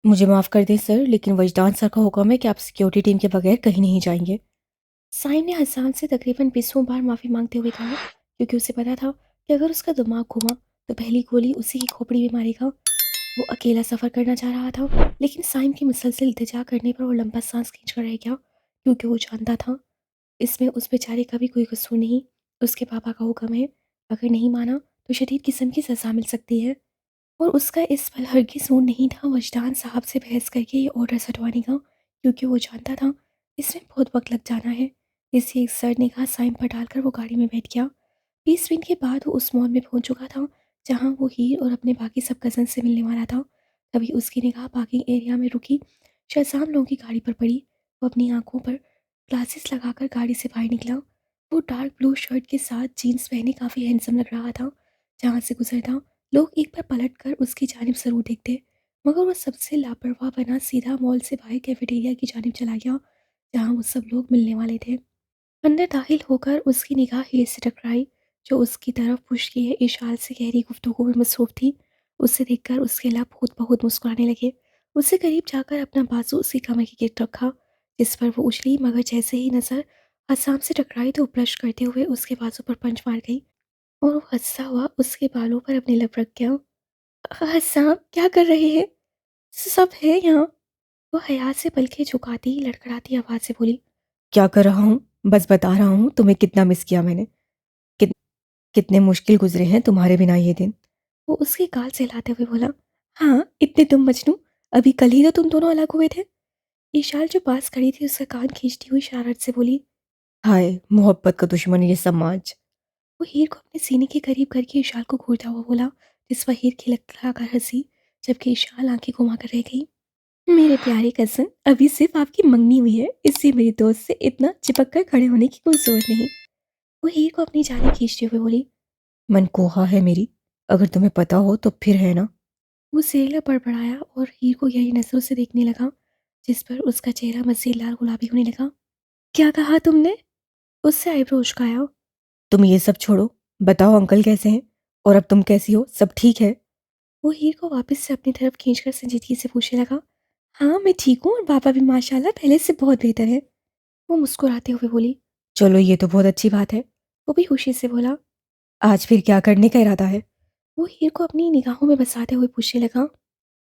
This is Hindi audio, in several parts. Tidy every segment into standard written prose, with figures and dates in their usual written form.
मुझे माफ़ कर दें सर, लेकिन वजदान सर का हुक्म है कि आप सिक्योरिटी टीम के बगैर कहीं नहीं जाएंगे। साइम ने हसान से तकरीबन 20 बार माफ़ी मांगते हुए कहा, क्योंकि उसे पता था कि अगर उसका दिमाग घुमा तो पहली गोली उसी की खोपड़ी में मारेगा। वो अकेला सफ़र करना चाह रहा था, लेकिन साइम की मुसलसल इल्तिजा करने पर वो लंबा सांस खींच कर रह गया, क्योंकि वो जानता था इसमें उस बेचारे का भी कोई कसूर नहीं। उसके पापा का हुक्म है, अगर नहीं माना तो शदीद किस्म की सज़ा मिल सकती है। और उसका इस पल हरगिज़ मूड नहीं था वजदान साहब से बहस करके ये ऑर्डर सटवाने का, क्योंकि वो जानता था इसमें बहुत वक्त लग जाना है। इसलिए एक सर ने कहा साइन पर डालकर वो गाड़ी में बैठ गया। 20 मिनट के बाद वो उस मॉल में पहुंच चुका था जहां वो हीर और अपने बाकी सब कज़न से मिलने वाला था। तभी उसकी निगाह पार्किंग एरिया में रुकी शहजाम लोगों की गाड़ी पर पड़ी। वो अपनी आंखों पर ग्लासेस लगाकर गाड़ी से बाहर निकला। वो डार्क ब्लू शर्ट के साथ जीन्स पहने काफ़ी हैंडसम लग रहा था। जहाँ से गुजरता लोग एक बार पलट कर उसकी जानिब ज़रूर देखते, मगर वो सबसे लापरवाह बना सीधा मॉल से बाहर कैफेटेरिया की जानिब चला गया जहाँ वो सब लोग मिलने वाले थे। अंदर दाखिल होकर उसकी निगाह हीर से टकराई, जो उसकी तरफ पुश किए इशार से गहरी गुफ्तगू में मसरूफ थी। उसे देखकर उसके लब खुद बहुत मुस्कुराने लगे। उससे करीब जाकर अपना बाजू उसकी कमर की गिर्द रखा, जिस पर वो उछली, मगर जैसे ही नज़र हसाम से टकराई तो ब्रश करते हुए उसके बाजू पर पंच मार गई और वो हंसता हुआ उसके बालों पर अपने लब रख गया। हसाम क्या कर रहे हैं? सब है यहाँ। वो हया से पलकें झुकाती लड़खड़ाती आवाज़ से बोली। क्या कर रहा हूँ? बस बता रहा हूँ तुम्हें कितना मिस किया मैंने। कित, कितने मुश्किल गुजरे हैं तुम्हारे बिना ये दिन। वो उसके गाल से हिलाते हुए बोला। हाँ, इतने तुम मजनू। अभी कल ही तो तुम दोनों अलग हुए थे। ईशाल जो पास खड़ी थी उसका कान खींचती हुई शरारत से बोली। हाय मोहब्बत का दुश्मन ये समाज। वो हीर को अपने सीने के करीब करके ईशाल को घूरता हुआ बोला, जिस पर हीर खिलखिला कर हंसी, जबकि ईशाल आंखें घुमा कर रह गई। मेरे प्यारे कज़न, अभी सिर्फ आपकी मंगनी हुई है, इससे मेरी दोस्त से इतना चिपक कर खड़े होने की कोई ज़रूरत नहीं। वो हीर को अपनी जाने खींचते हुए बोली। मनकोहा है मेरी, अगर तुम्हें पता हो तो फिर है ना। वो सेला बड़बड़ाया और हीर को यही नजरों से देखने लगा, जिस पर उसका चेहरा मज़ीद लाल गुलाबी होने लगा। क्या कहा तुमने? उससे आईब्रो उचकाया। तुम ये सब छोड़ो, बताओ अंकल कैसे हैं और अब तुम कैसी हो, सब ठीक है? वो हीर को वापस से अपनी तरफ खींचकर संजीदगी से पूछने लगा। हाँ, मैं ठीक हूँ और पापा भी माशाल्लाह पहले से बहुत बेहतर है। वो मुस्कुराते हुए बोली। चलो ये तो बहुत अच्छी बात है। वो भी खुशी से बोला। आज फिर क्या करने का इरादा है? वो हीर को अपनी निगाहों में बसाते हुए पूछने लगा।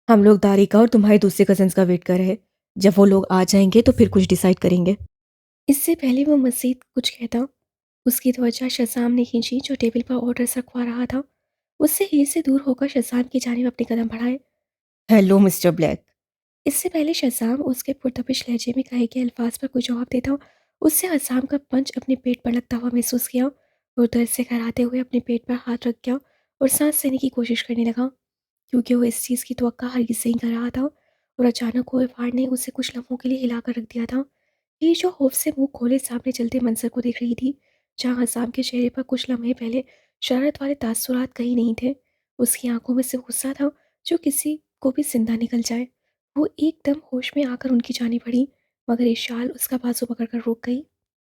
हम लोग दारिका और तुम्हारे दूसरे कजन्स का वेट कर रहे हैं। जब वो लोग आ जाएंगे तो फिर कुछ डिसाइड करेंगे। इससे पहले वो मजीद कुछ कहता, उसकी त्वचा शज़ाम ने खींची जो टेबल पर ऑर्डर रखवा रहा था। उससे हीर से दूर होकर शज़ाम की जानिब अपने कदम बढ़ाए। Hello mister black. इससे पहले शज़ाम उसके पुरतपिश लहजे में कहे गए अल्फाज पर कोई जवाब देता, उससे हसाम का पंच अपने पेट पर लगता हुआ महसूस किया और दर्द से कराते हुए अपने पेट पर हाथ रख गया और सांस लेने की कोशिश करने लगा, क्योंकि वो इस चीज़ की तवक्का हरगिज़ नहीं कर रहा था। और अचानक हुए वार ने उसे कुछ लम्हों के लिए हिला कर रख दिया था। ये जो खौफ से मुंह खोले सामने चलते मंजर को देख रही थी, जहाँ हसाम के चेहरे पर कुछ लम्हे पहले शरारत वाले तासुरात कहीं नहीं थे। उसकी आंखों में से गुस्सा था जो किसी को भी जिंदा निकल जाए। वो एकदम होश में आकर उनकी जाने पड़ी, मगर इशाल उसका बाजू पकड़कर रोक गई।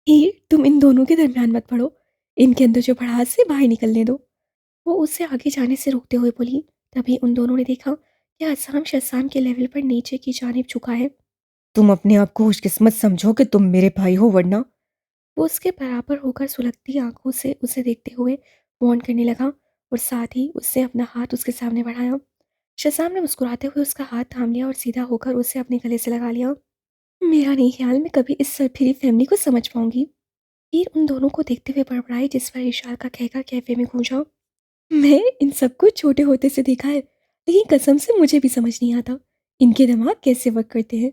हीर, तुम इन दोनों के दरमियान मत पड़ो, इनके अंदर जो भड़ास है बाहर निकलने दो। वो उससे आगे जाने से रोकते हुए बोली। तभी उन दोनों ने देखा कि असाम शसाम के लेवल पर नीचे की जानिब झुका है। तुम अपने आप को खुशकिस्मत समझो कि तुम मेरे भाई हो, वरना। वो उसके बराबर होकर सुलगती आंखों से उसे देखते हुए वार्न करने लगा और साथ ही उससे अपना हाथ उसके सामने बढ़ाया। शशाम ने मुस्कुराते हुए उसका हाथ थाम लिया और सीधा होकर उसे अपने गले से लगा लिया। मेरा नहीं ख्याल मैं कभी इस सरफिरी फैमिली को समझ पाऊंगी। हीर उन दोनों को देखते हुए बड़बड़ाई, जिस पर इशाल का कहकर कैफे में गूंजा। मैं इन सबको छोटे होते से देखा है, लेकिन कसम से मुझे भी समझ नहीं आता इनके दिमाग कैसे वर्क करते हैं।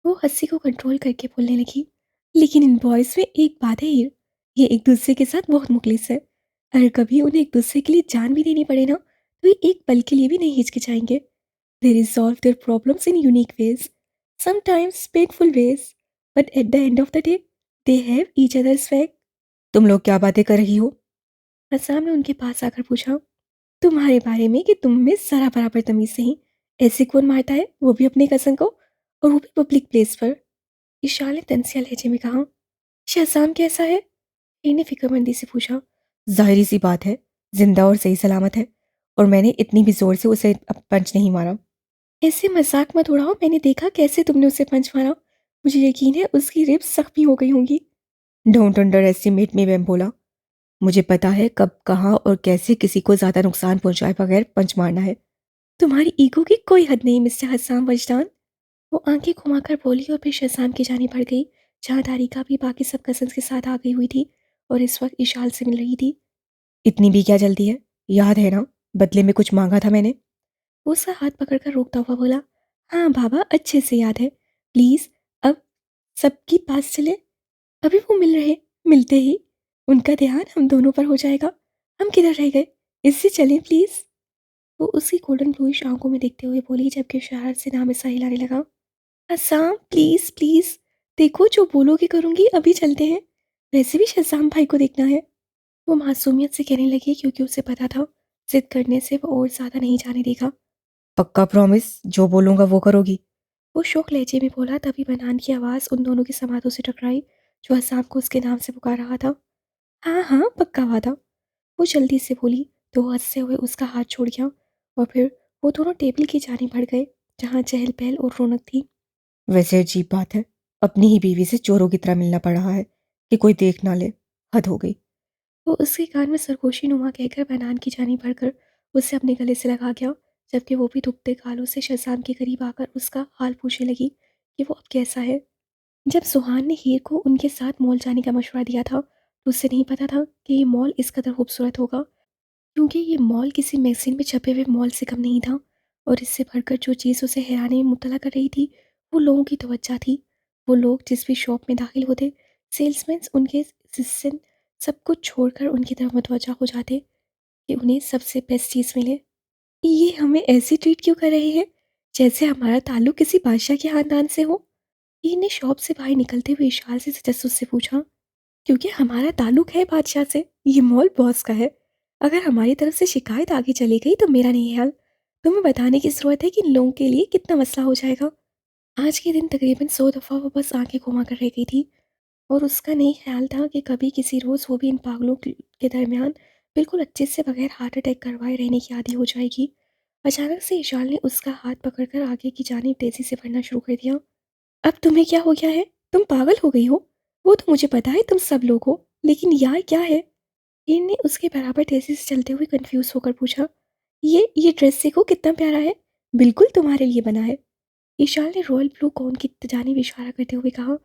वो हंसी को कंट्रोल करके बोलने लगी। लेकिन इन बॉयज़ में एक बात है हीर, ये एक दूसरे के साथ बहुत मुखलिस है। अगर कभी उन्हें एक दूसरे के लिए जान भी देनी पड़े ना, तो ये एक पल के लिए भी नहीं हिचकिचाएंगे। They resolve their problems in unique ways, sometimes painful ways, but at the end of the day, they have each other's back. तुम लोग क्या बातें कर रही हो? हसाम ने उनके पास आकर पूछा। तुम्हारे बारे में कि तुम में जरा बराबर तमीज से ही ऐसे कौन मारता है, वो भी अपने कजन को, और वो भी पब्लिक प्लेस पर। ईशान ने तंसिया लहजे में कहा। शहजाम कैसा है? हीर ने फिक्रमंदी से पूछा। जाहिर सी बात है, जिंदा और सही सलामत है, और मैंने इतनी भी जोर से उसे अब पंच नहीं मारा। ऐसे मजाक मत उड़ाओ, मैंने देखा कैसे तुमने उसे पंच मारा। मुझे यकीन है उसकी रिब्स जख्मी हो गई होंगी। डोंट अंडर एस्टिमेट मी, वैम बोला। मुझे पता है कब, कहाँ और कैसे किसी को ज्यादा नुकसान पहुंचाए बगैर पंच मारना है। तुम्हारी ईगो की कोई हद नहीं मिस्टर हसाम वजदान। वो आंखें घुमाकर बोली और फिर शहजाम की जानी बढ़ गई, जहाँ दारिका भी बाकी सब कजन्स के साथ आ गई हुई थी और इस वक्त इशाल से मिल रही थी। इतनी भी क्या जल्दी है, याद है ना बदले में कुछ मांगा था मैंने। वो उसका हाथ पकड़कर रोकता हुआ बोला, हाँ बाबा अच्छे से याद है। प्लीज अब सबकी पास चले। अभी वो मिल रहे, मिलते ही उनका ध्यान हम दोनों पर हो जाएगा। हम किधर रह गए, इससे चलें प्लीज। वो उसकी गोल्डन ब्लूइश आंखों में देखते हुए बोली, जबकि शरारत से नाम ऐसा हिलाने लगा। असाम प्लीज प्लीज, देखो जो बोलोगे करूंगी, अभी चलते हैं। वैसे भी शज़ाम भाई को देखना है। वो मासूमियत से कहने लगी क्योंकि उसे पता था जिद करने से वो और ज्यादा नहीं जाने देगा। पक्का प्रॉमिस, जो बोलूंगा वो करोगी। वो शोक लहजे में बोला, तभी बनान की आवाज़ उन दोनों के समातों से टकराई जो हसाम को उसके नाम से पुकार रहा था। हाँ हाँ पक्का वादा। वो जल्दी से बोली तो वो हंसते हुए उसका हाथ छोड़ गया और फिर वो दोनों टेबल की जाने बढ़ गए जहाँ चहल पहल और रौनक थी। वैसे अजीब बात है, अपनी ही बीवी से चोरों की तरह मिलना पड़ रहा है कि कोई देख ना ले। हद हो गई। वो उसके कान में सरगोशी नुमा कहकर बनान की जानी बढ़कर उसे अपने गले से लगा गया, जबकि वो भी दुखते गालों से शहजाम के करीब आकर उसका हाल पूछने लगी कि वो अब कैसा है। जब सुहान ने हीर को उनके साथ मॉल जाने का मशवरा दिया था तो उसे नहीं पता था कि ये मॉल इस कदर खूबसूरत होगा, क्योंकि ये मॉल किसी मैगजीन में छपे हुए मॉल से कम नहीं था। और इससे बढ़कर जो चीज़ उसे हैरानी में मुब्तला कर रही थी वो लोगों की तवज्जो थी। वो लोग जिस भी शॉप में दाखिल होते, सेल्समैन उनके असिस्टेंट सब कुछ छोड़कर उनकी तरफ मुतवज्जा हो जाते कि उन्हें सबसे बेस्ट चीज़ मिले। ये हमें ऐसे ट्रीट क्यों कर रहे हैं जैसे हमारा ताल्लुक किसी बादशाह के खानदान से हो। ये ने शॉप से बाहर निकलते हुए इशाल से तजस्सुस से पूछा, क्योंकि हमारा ताल्लुक है बादशाह से, ये मॉल बॉस का है। अगर हमारी तरफ से शिकायत आगे चली गई तो मेरा नहीं ख्याल तुम्हें बताने की ज़रूरत है कि इन लोगों के लिए कितना मसला हो जाएगा। आज के दिन तकरीबन 100 दफ़ा वो बस आंखें घुमा कर रह गई थी और उसका नहीं ख्याल था कि कभी किसी रोज़ वो भी इन पागलों के दरमियान बिल्कुल अच्छे से बगैर हार्ट अटैक करवाए रहने की आदी हो जाएगी। अचानक से इशाल ने उसका हाथ पकड़कर आगे की जानिब तेज़ी से बढ़ना शुरू कर दिया। अब तुम्हें क्या हो गया है, तुम पागल हो गई हो। वो तो मुझे पता है तुम सब लोग हो, लेकिन यार क्या है। हीर ने उसके बराबर तेजी से चलते हुए कंफ्यूज होकर पूछा, ये ड्रेस देखो कितना प्यारा है, बिल्कुल तुम्हारे लिए बना है। ईशान ने रॉयल ब्लू गाउन की जानिब इशारा करते हुए कहा,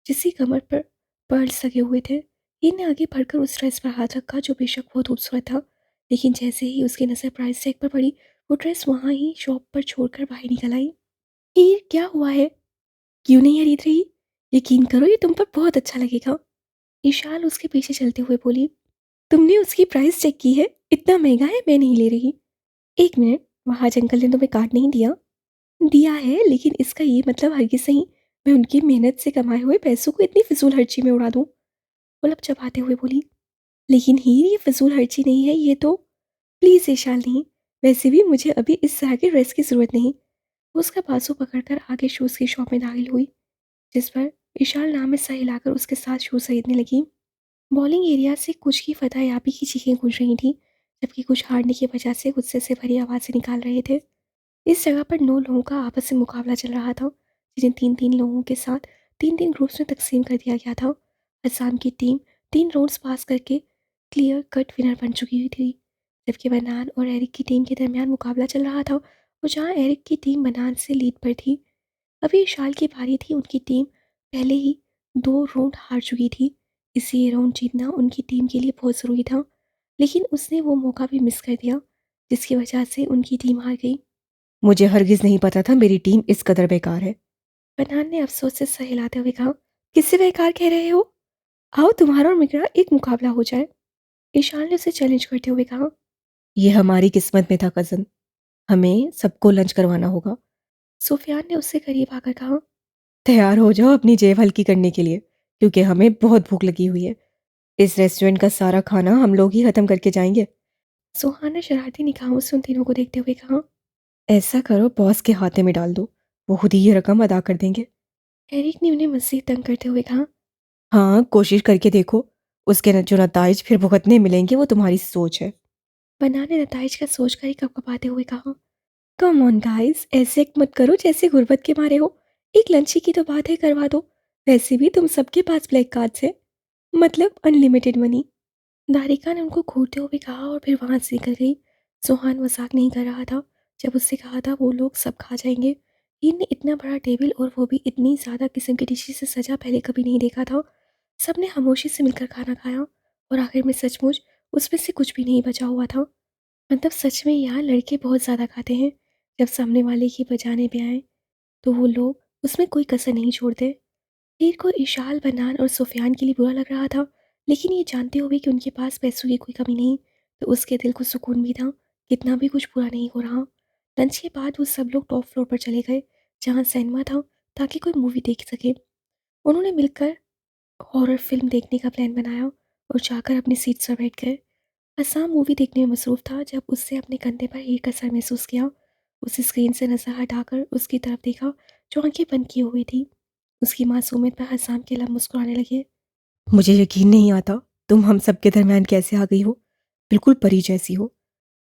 जिसकी कमर पर पर्ल्स लगे हुए थे। हीर ने आगे बढ़कर उस ड्रेस पर हाथ रखा जो बेशक बहुत खूबसूरत था, लेकिन जैसे ही उसकी नजर प्राइस टैग पर पड़ी वो ड्रेस वहां ही शॉप पर छोड़कर बाहर निकल आई। हीर क्या हुआ है, क्यों नहीं खरीद रही? यकीन करो ये तुम पर बहुत अच्छा लगेगा। ईशान उसके पीछे चलते हुए बोली, तुमने उसकी प्राइस चेक की है, इतना महंगा है, मैं नहीं ले रही। एक मिनट, वहाँ अंकल ने तुम्हें कार्ड नहीं दिया? दिया है, लेकिन इसका ये मतलब हरगिज नहीं मैं उनकी मेहनत से कमाए हुए पैसों को इतनी फिजूल खर्ची में उड़ा दूं। पलक चबाते हुए बोली, लेकिन हीर ये फिजूल खर्ची नहीं है, ये तो। प्लीज ईशान नहीं, वैसे भी मुझे अभी इस तरह के ड्रेस की जरूरत नहीं। वो उसका बाजू पकड़कर आगे शूज की शॉप में दाखिल हुई, जिस पर विशाल नाम में सही लाकर उसके साथ शूज खरीदने लगी। बॉलिंग एरिया से कुछ की फतेहयाबी की चीखें गूंज रही थीं, जबकि कुछ हारने की वजह से गुस्से से भरी आवाज़ें निकाल रहे थे। इस जगह पर 9 लोगों का आपस में मुकाबला चल रहा था, जिन्हें 3-3 लोगों के साथ 3-3 ग्रुप्स में तकसीम कर दिया गया था। असम की टीम 3 राउंड्स पास करके क्लियर कट विनर बन चुकी हुई थी, जबकि बनान और एरिक की टीम के दरमियान मुकाबला चल रहा था और जहां एरिक की टीम बनान से लीड पर थी। अभी विशाल की बारी थी, उनकी टीम पहले ही 2 राउंड हार चुकी थी, इसलिए ये राउंड जीतना उनकी टीम के लिए बहुत ज़रूरी था, लेकिन उसने वो मौका भी मिस कर दिया, जिसकी वजह से उनकी टीम हार गई। मुझे हरगिज नहीं पता था मेरी टीम इस कदर बेकार है। पठान ने अफसोस से सर हिलाते हुए कहा, किससे बेकार कह रहे हो? आओ तुम्हारा और मेरा एक मुकाबला हो जाए। ईशान ने उसे चैलेंज करते हुए कहा, यह हमारी किस्मत में था कजन, हमें सबको लंच करवाना होगा। सुफियान ने उससे करीब आकर कहा, तैयार हो जाओ अपनी जेब हल्की करने के लिए, क्योंकि हमें बहुत भूख लगी हुई है। इस रेस्टोरेंट का सारा खाना हम लोग ही खत्म करके जाएंगे। सुहान ने शरारती निगाहों से उन तीनों को देखते हुए कहा, ऐसा करो बॉस के हाथे में डाल दो, वो खुद ही ये रकम अदा कर देंगे। एरिक ने उन्हें मज़ीद तंग करते हुए कहा, हाँ कोशिश करके देखो, उसके जो नताइज फिर भुगतने मिलेंगे वो तुम्हारी सोच है। बना ने नताइज का सोच कर ही कपकपाते हुए कहा, कम ऑन गाइस, ऐसे एक्ट मत करो जैसे गुर्बत के मारे हो। एक लंच की तो बात है, करवा दो। वैसे भी तुम सबके पास ब्लैक कार्ड्स है, मतलब अनलिमिटेड मनी। दारिका ने उनको घूरते हुए कहा और फिर वहां से निकल गई। सोहान मजाक नहीं कर रहा था जब उससे कहा था वो लोग सब खा जाएंगे। हीर ने इतना बड़ा टेबल और वो भी इतनी ज़्यादा किस्म की डिशेज से सजा पहले कभी नहीं देखा था। सबने खामोशी से मिलकर खाना खाया और आखिर में सचमुच उसमें से कुछ भी नहीं बचा हुआ था। मतलब सच में यहाँ लड़के बहुत ज़्यादा खाते हैं। जब सामने वाले की बजाने पे आए तो वो लोग उसमें कोई कसर नहीं छोड़ते। हीर को इशाल, बनान और सुफियान के लिए बुरा लग रहा था, लेकिन ये जानते हुए कि उनके पास पैसों की कोई कमी नहीं, तो उसके दिल को सुकून भी था। कितना भी कुछ पूरा नहीं हो रहा। लंच के बाद वो सब लोग टॉप फ्लोर पर चले गए, जहाँ सिनेमा था, ताकि कोई मूवी देख सके। उन्होंने मिलकर हॉरर फिल्म देखने का प्लान बनाया और जाकर अपनी सीट पर बैठ गए। असाम मूवी देखने में मसरूफ था जब उससे अपने कंधे पर हीर का सर महसूस किया। उसे स्क्रीन से नजर हटाकर उसकी तरफ देखा, जो आंखें बंद किए हुई थी। उसकी मासूमियत पर हसाम के लब मुस्कुराने लगे। मुझे यकीन नहीं आता तुम हम सबके दरमियान कैसे आ गई हो। बिल्कुल परी जैसी हो,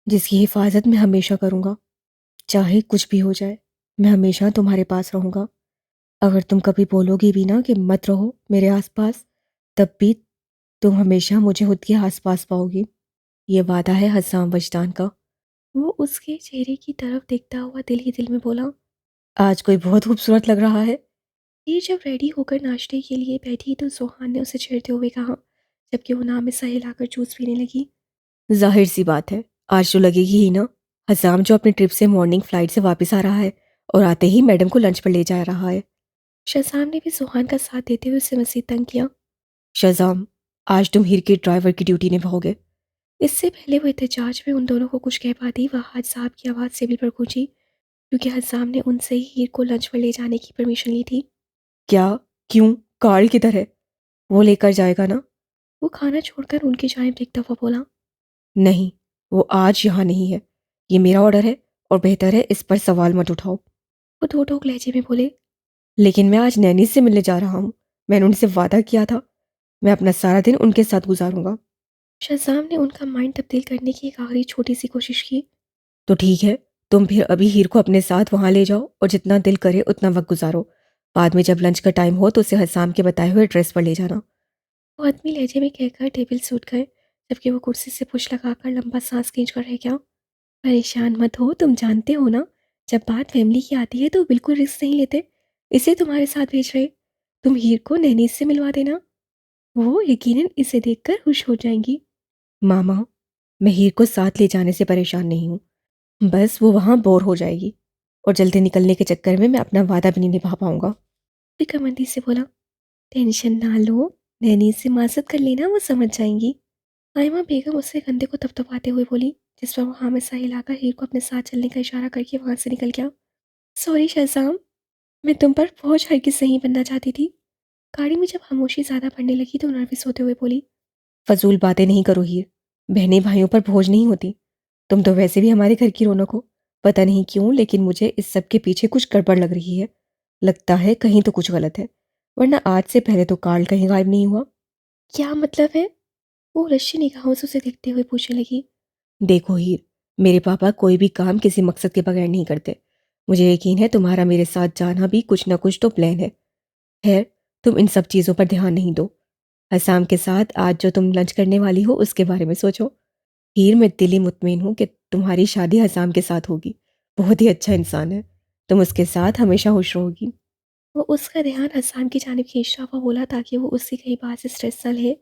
जिसकी हिफाजत मैं हमेशा करूंगा। चाहे कुछ भी हो जाए, मैं हमेशा तुम्हारे पास रहूंगा। अगर तुम कभी बोलोगी भी ना कि मत रहो मेरे आसपास, तब भी तुम हमेशा मुझे खुद के आसपास पाओगी। ये वादा है हसाम वजदान का। वो उसके चेहरे की तरफ देखता हुआ दिल ही दिल में बोला, आज कोई बहुत खूबसूरत लग रहा है। ये जब रेडी होकर नाश्ते के लिए बैठी तो सोहान ने उसे छेड़ते हुए कहा, जबकि वो नाम में सह हिलाकर जूस पीने लगी। जाहिर सी बात है, आज तो लगेगी ही ना। हसाम जो अपनी ट्रिप से मॉर्निंग फ्लाइट से वापस आ रहा है और आते ही मैडम को लंच पर ले जा रहा है। शहजाम ने भी सोहान का साथ देते हुए उसे मजीद तंग किया। शहजाम, आज तुम हीर के ड्राइवर की ड्यूटी निभाओगे। इससे पहले वो एहतजाज में उन दोनों को कुछ कह पाती, वहाज साहब की आवाज़ टेबल पर गूंजी, क्योंकि हसाम ने उनसे ही हीर को लंच पर ले जाने की परमिशन ली थी। क्या? क्यों? कार्ल किधर है? वो लेकर जाएगा ना? वो खाना छोड़कर उनकी जानिब देखता हुआ बोला। नहीं, वो आज यहाँ नहीं है। ये मेरा ऑर्डर है और बेहतर है इस पर सवाल मत उठाओ। वो दो टोक लहजे में बोले। लेकिन मैं आज नैनी से मिलने जा रहा हूँ। मैंने उनसे वादा किया था, मैं अपना सारा दिन उनके साथ गुजारूंगा। शहजाम ने उनका माइंड तब्दील करने की एक आखिरी छोटी सी कोशिश की। तो ठीक है, तुम फिर अभी हीर को अपने साथ वहां ले जाओ और जितना दिल करे उतना वक्त गुजारो। बाद में जब लंच का टाइम हो तो उसे हसाम के बताए हुए एड्रेस पर ले जाना। वो आदमी लहजे में कहकर टेबल से उठ गए, जबकि वो कुर्सी से पुश लगाकर लंबा सांस खींच कर रह गया। परेशान मत हो, तुम जानते हो ना, जब बात फैमिली की आती है तो बिल्कुल रिस्क नहीं लेते। इसे तुम्हारे साथ भेज रहे। तुम हीर को नैनी से मिलवा देना, वो यकीनन इसे देखकर खुश हो जाएंगी। मामा, मैं हीर को साथ ले जाने से परेशान नहीं हूँ, बस वो वहाँ बोर हो जाएगी और जल्दी निकलने के चक्कर में मैं अपना वादा भी नहीं निभा पाऊंगा। फिक्रमंदी से बोला। टेंशन ना लो, नैनी से मासत कर लेना, वो समझ जाएंगी। आयमा बेगम उसके कंधे को थपथपाते हुए बोली, जिस पर वो हाँ में सा हिलाकर हीर को अपने साथ चलने का इशारा करके वहां से निकल गया। सॉरी शहजाम, मैं तुम पर बहुत हरगिज नहीं बनना चाहती थी। गाड़ी में जब खामोशी ज्यादा पड़ने लगी तो नर्वस होते हुए बोली, फजूल बातें नहीं करो हीर, बहनें भाइयों पर बोझ नहीं होती। तुम तो वैसे भी हमारे घर की रौनक हो। पता नहीं क्यों लेकिन मुझे इस सब के पीछे कुछ गड़बड़ लग रही है। लगता है कहीं तो कुछ गलत है, वरना आज से पहले तो कार्ल कहीं गायब नहीं हुआ। क्या मतलब है? वो रश्मि निगाहों से उसे देखते हुए पूछने लगी। देखो हीर, मेरे पापा कोई भी काम किसी मकसद के बगैर नहीं करते। मुझे यकीन है तुम्हारा मेरे साथ जाना भी कुछ ना कुछ तो प्लान है। खैर, तुम इन सब चीज़ों पर ध्यान नहीं दो। हसाम के साथ आज जो तुम लंच करने वाली हो उसके बारे में सोचो। हीर, मैं दिली मुतमिन हूँ कि तुम्हारी शादी हसाम के साथ होगी। बहुत ही अच्छा इंसान है, तुम उसके साथ हमेशा खुश रहोगी। वो उसका ध्यान हसाम की जानिब खींचता हुआ बोला, ताकि वो उसकी कई बात से स्ट्रेस न ले।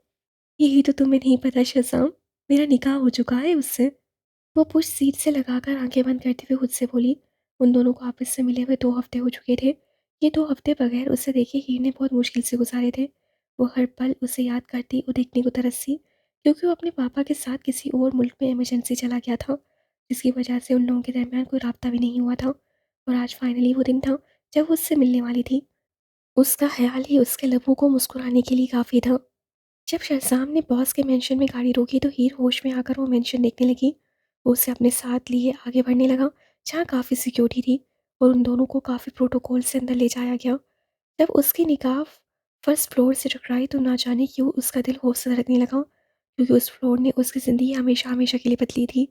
यही तो तुम्हें नहीं पता शहजाम, मेरा निकाह हो चुका है उससे। वो पुश सीट से लगाकर आंखें बंद करते हुए खुद से बोली। उन दोनों को आपस से मिले हुए 2 हफ्ते हो चुके थे। ये 2 हफ्ते बगैर उसे देखे हीर ने बहुत मुश्किल से गुजारे थे। वो हर पल उसे याद करती और देखने को तरसती, क्योंकि वो अपने पापा के साथ किसी और मुल्क में इमरजेंसी चला गया था, जिसकी वजह से उन लोगों के दरमियान कोई राब्ता भी नहीं हुआ था। और आज फाइनली वो दिन था जब वो उससे मिलने वाली थी। उसका ख्याल ही उसके लबों को मुस्कुराने के लिए काफ़ी था। जब शहजाम ने बॉस के मेंशन में गाड़ी रोकी तो हीर होश में आकर वो मेंशन देखने लगी। वो उसे अपने साथ लिए आगे बढ़ने लगा, जहाँ काफ़ी सिक्योरिटी थी, और उन दोनों को काफ़ी प्रोटोकॉल से अंदर ले जाया गया। जब उसकी निगाह फर्स्ट फ्लोर से टकराई तो ना जाने क्यों उसका दिल खौफ से धड़कने लगा, क्योंकि उस फ्लोर ने उसकी ज़िंदगी हमेशा हमेशा के लिए बदली थी।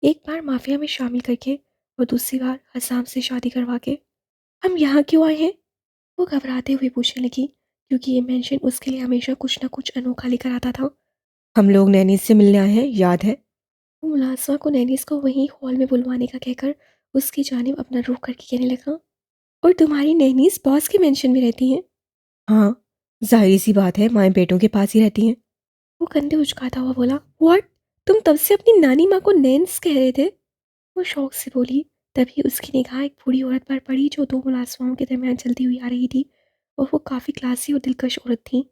एक बार माफिया में शामिल करके और दूसरी बार हसाम से शादी करवा के। हम यहाँ क्यों आए हैं? वो घबराते हुए पूछने लगी, क्योंकि ये मेंशन उसके लिए हमेशा कुछ ना कुछ अनोखा लेकर आता था। हम लोग नैनी से मिलने आए हैं, याद है? वो मुलाजमा को नैनीस को वहीं हॉल में बुलवाने का कहकर उसकी जानिब अपना रुख करके कहने लगा, और तुम्हारी नैनीस बॉस के मेंशन में रहती हैं? हाँ, जाहिर सी बात है, माएँ बेटों के पास ही रहती हैं। वो कंधे उचकाता हुआ बोला, व्हाट? तुम तब से अपनी नानी माँ को नैन्स कह रहे थे? वो शौक से बोली। तभी उसकी निगाह एक बूढ़ी औरत पर पड़ी जो दो मुलाजमाओं के दरमियान चलती हुई आ रही थी, और वो काफ़ी क्लासी और दिलकश औरत थी।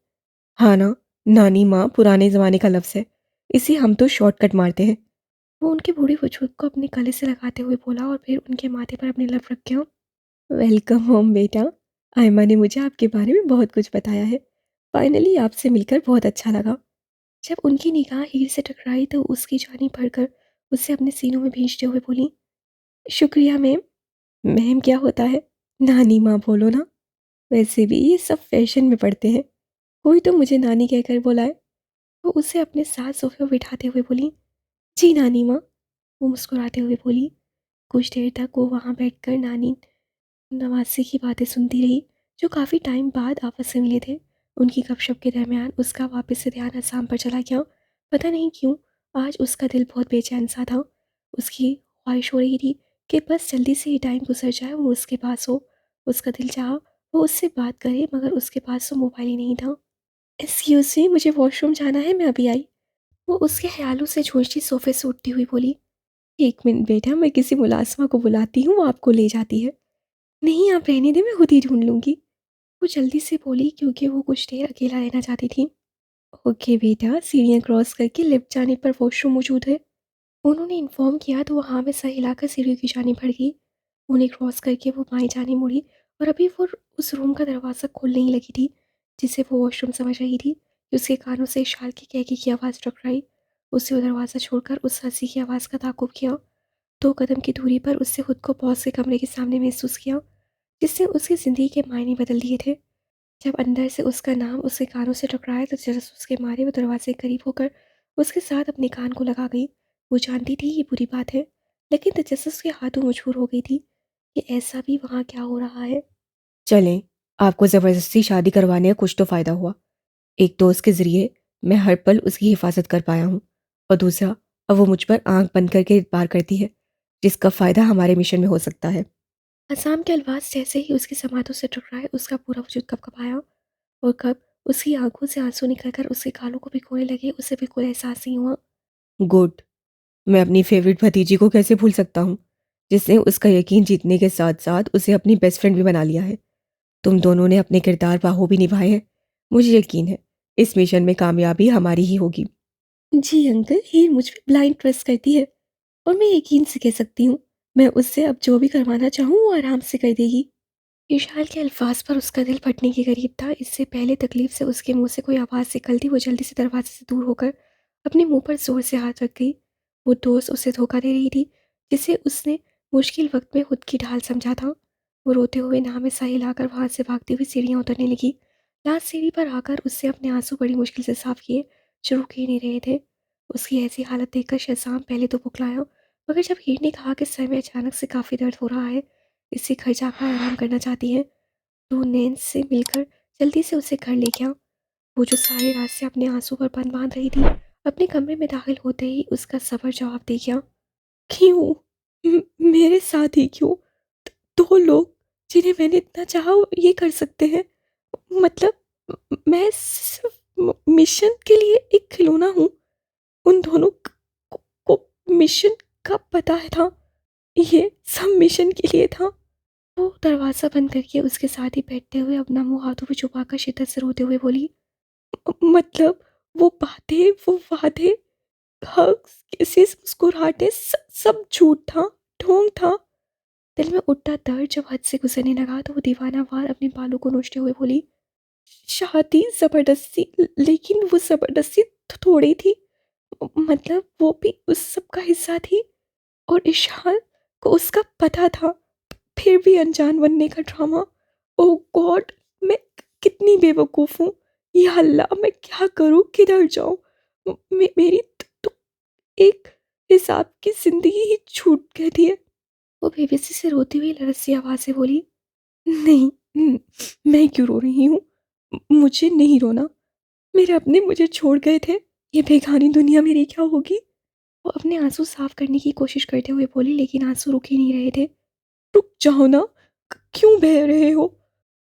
हाँ ना, नानी माँ पुराने ज़माने का लफ्ज़ है, इसे हम तो शॉर्टकट मारते हैं। वो उनके बूढ़े वजूद को अपने गले से लगाते हुए बोला और फिर उनके माथे पर अपने लब रख गया। वेलकम होम बेटा। आयमा ने मुझे आपके बारे में बहुत कुछ बताया है। फाइनली आपसे मिलकर बहुत अच्छा लगा। जब उनकी निगाह हीर से टकराई तो उसकी जानी भरकर उसे अपने सीनों में भींचते हुए बोली, शुक्रिया मैम। मैम क्या होता है? नानी माँ बोलो ना। वैसे भी ये सब फैशन में पड़ते हैं, कोई तो मुझे नानी कहकर बुलाए। वो उसे अपने साथ सोफे पर बिठाते हुए बोली, जी नानी माँ। वो मुस्कुराते हुए बोली। कुछ देर तक वो वहाँ बैठकर नानी नवासी की बातें सुनती रही, जो काफ़ी टाइम बाद आपस में मिले थे। उनकी गपशप के दरमियान उसका वापस से ध्यान असम पर चला गया। पता नहीं क्यों आज उसका दिल बहुत बेचैन सा था। उसकी ख्वाहिश हो रही थी कि बस जल्दी से ये टाइम गुजर जाए और उसके पास हो। उसका दिल चाहा वो उससे बात करे, मगर उसके पास तो मोबाइल ही नहीं था। एक्सक्यूज़ मी, मुझे वॉशरूम जाना है, मैं अभी आई। वो उसके ख्यालों से झूठती सोफे से उठती हुई बोली, एक मिनट बेटा, मैं किसी मुलाजमा को बुलाती हूँ, वो आपको ले जाती है। नहीं, आप रहने दें, मैं खुद ही ढूंढ लूँगी। वो जल्दी से बोली, क्योंकि वो कुछ देर अकेला रहना चाहती थी। ओके बेटा, सीढ़ियाँ क्रॉस करके लेफ्ट जाने पर वॉशरूम मौजूद है। उन्होंने इन्फॉर्म किया तो वो हाँ में सर हिलाकर सीढ़ियों की जानी बढ़ गई। उन्हें क्रॉस करके वो बाएं जाने मुड़ी, और अभी वो उस रूम का दरवाज़ा खोलने ही लगी थी, जिसे वो वॉशरूम समझ रही थी कि उसके कानों से इशार की कहकी की आवाज़ टकराई। उसे वो दरवाज़ा छोड़कर उस हंसी की आवाज़ का ताकुब किया। 2 कदम की दूरी पर उससे खुद को बॉस के कमरे के सामने महसूस किया, जिसने उसकी ज़िंदगी के मायने बदल दिए थे। जब अंदर से उसका नाम उसके कानों से टकराया तो तजस्सुस के मारे वो दरवाजे के करीब होकर उसके साथ अपने कान को लगा गई। वो जानती थी ये बुरी बात है, लेकिन तजस्सुस के हाथों मजबूर हो गई थी कि ऐसा भी वहाँ क्या हो रहा है। चलें, आपको ज़बरदस्ती शादी करवाने का कुछ तो फ़ायदा हुआ। एक तो उसके ज़रिए मैं हर पल उसकी हिफाजत कर पाया हूँ, और दूसरा, अब वो मुझ पर आंख बंद करके इतबार करती है, जिसका फ़ायदा हमारे मिशन में हो सकता है। असाम के अल्फाज जैसे ही उसके समातों से टकराए उसका पूरा वजूद कँपकपाया, और कब उसकी आंखों से आंसू निकलकर उसके गालों को भिगोने लगे उसे बिल्कुल एहसास नहीं हुआ। गुड। मैं अपनी फेवरेट भतीजी को कैसे भूल सकता हूँ, जिसने उसका यकीन जीतने के साथ साथ उसे अपनी बेस्ट फ्रेंड भी बना लिया है। तुम दोनों ने अपने किरदार बाखूबी निभाए हैं। मुझे यकीन है इस मिशन में कामयाबी हमारी ही होगी। जी अंकल, हीर मुझ पे ब्लाइंड ट्रस्ट करती है, और मैं यकीन से कह सकती हूँ मैं उससे अब जो भी करवाना चाहूँ वो आराम से कर देगी। विशाल के अल्फाज पर उसका दिल फटने के करीब था। इससे पहले तकलीफ से उसके मुंह से कोई आवाज़ निकलती वो जल्दी से दरवाजे से दूर होकर अपने मुंह पर जोर से हाथ रख गई। वो दोस्त उसे धोखा दे रही थी, जिसे उसने मुश्किल वक्त में खुद की ढाल समझा था। वो रोते हुए नाव में साहिल आकर वहाँ से भागती हुई सीढ़ियाँ उतरने लगी। लास्ट सीढ़ी पर आकर उससे अपने आंसू बड़ी मुश्किल से साफ किए, जो रुक ही नहीं रहे थे। उसकी ऐसी हालत देखकर शहजाम पहले तो बुखलाया, मगर जब हीर ने कहा कि सर में अचानक से काफ़ी दर्द हो रहा है, इससे घर जाकर आराम करना चाहती है, तो नैन से मिलकर जल्दी से उसे घर ले गया। वो जो सारे रात से अपने आंसू पर बंद बांध रही थी, अपने कमरे में दाखिल होते ही उसका सबर जवाब दे गया। क्यों? मेरे साथ ही क्यों? 2 लोग जिन्हें मैंने इतना चाहा वो ये कर सकते हैं? मतलब मैं सिर्फ मिशन के लिए एक खिलौना हूँ। उन दोनों को मिशन का पता है था। ये सब मिशन के लिए था। वो दरवाज़ा बंद करके उसके साथ ही बैठते हुए अपना मुंह हाथों में छुपाकर शिद्दत से रोते हुए बोली, मतलब वो बातें, वो वादे, हग्स, किसेस, मुस्कुराहटें, सब झूठ था, ढोंग था। दिल में उठता दर्द जब हद से गुजरने लगा तो वो दीवाना वार अपने बालों को नोचते हुए बोली, शादी ज़बरदस्ती, लेकिन वो ज़बरदस्ती थोड़ी थी। मतलब वो भी उस सब का हिस्सा थी, और इशान को उसका पता था, फिर भी अनजान बनने का ड्रामा। ओह गॉड, मैं कितनी बेवकूफ़ हूँ। या अल्लाह, मैं क्या करूँ, किधर जाऊँ? मेरी तो एक हिसाब की ज़िंदगी ही छूट गई है। वो बेबसी से रोती हुई लरस आवाज़ से बोली, नहीं, मैं क्यों रो रही हूँ? मुझे नहीं रोना। मेरे अपने मुझे छोड़ गए थे। ये बेगानी दुनिया मेरी क्या होगी? वो अपने आँसू साफ करने की कोशिश करते हुए बोली, लेकिन आँसू रुक ही नहीं रहे थे। रुक जाओ ना। क्यों बह रहे हो?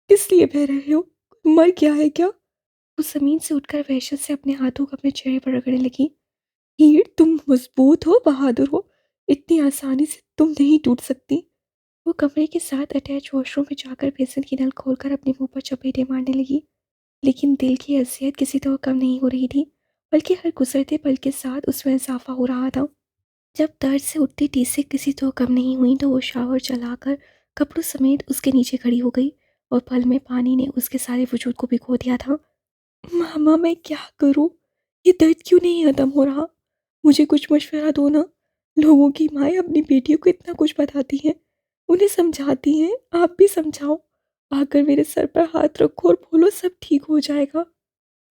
किस लिए बह रहे हो? मर गया है क्या? वो ज़मीन से उठकर वहशत से अपने हाथों को अपने चेहरे पर रगड़ने लगी। हीर, तुम मजबूत हो, बहादुर हो। इतनी आसानी से तुम नहीं टूट सकती। वो कमरे के साथ अटैच वॉशरूम में जाकर बेसिन की नल खोलकर अपने मुंह पर चपेटे मारने लगी। लेकिन दिल की अज़ियत किसी तरह कम नहीं हो रही थी, बल्कि हर गुजरते पल के साथ उसमें इजाफा हो रहा था। जब दर्द से उठती टीसें किसी तरह कम नहीं हुई तो वो शावर चलाकर कपड़ों समेत उसके नीचे खड़ी हो गई और पल में पानी ने उसके सारे वजूद को भिगो दिया था। मामा, मैं क्या करूं? ये दर्द क्यों नहीं खत्म हो रहा? मुझे कुछ मशवरा दो ना। लोगों की माएँ अपनी बेटियों को इतना कुछ बताती हैं, उन्हें समझाती हैं। आप भी समझाओ। आकर मेरे सर पर हाथ रखो और बोलो सब ठीक हो जाएगा।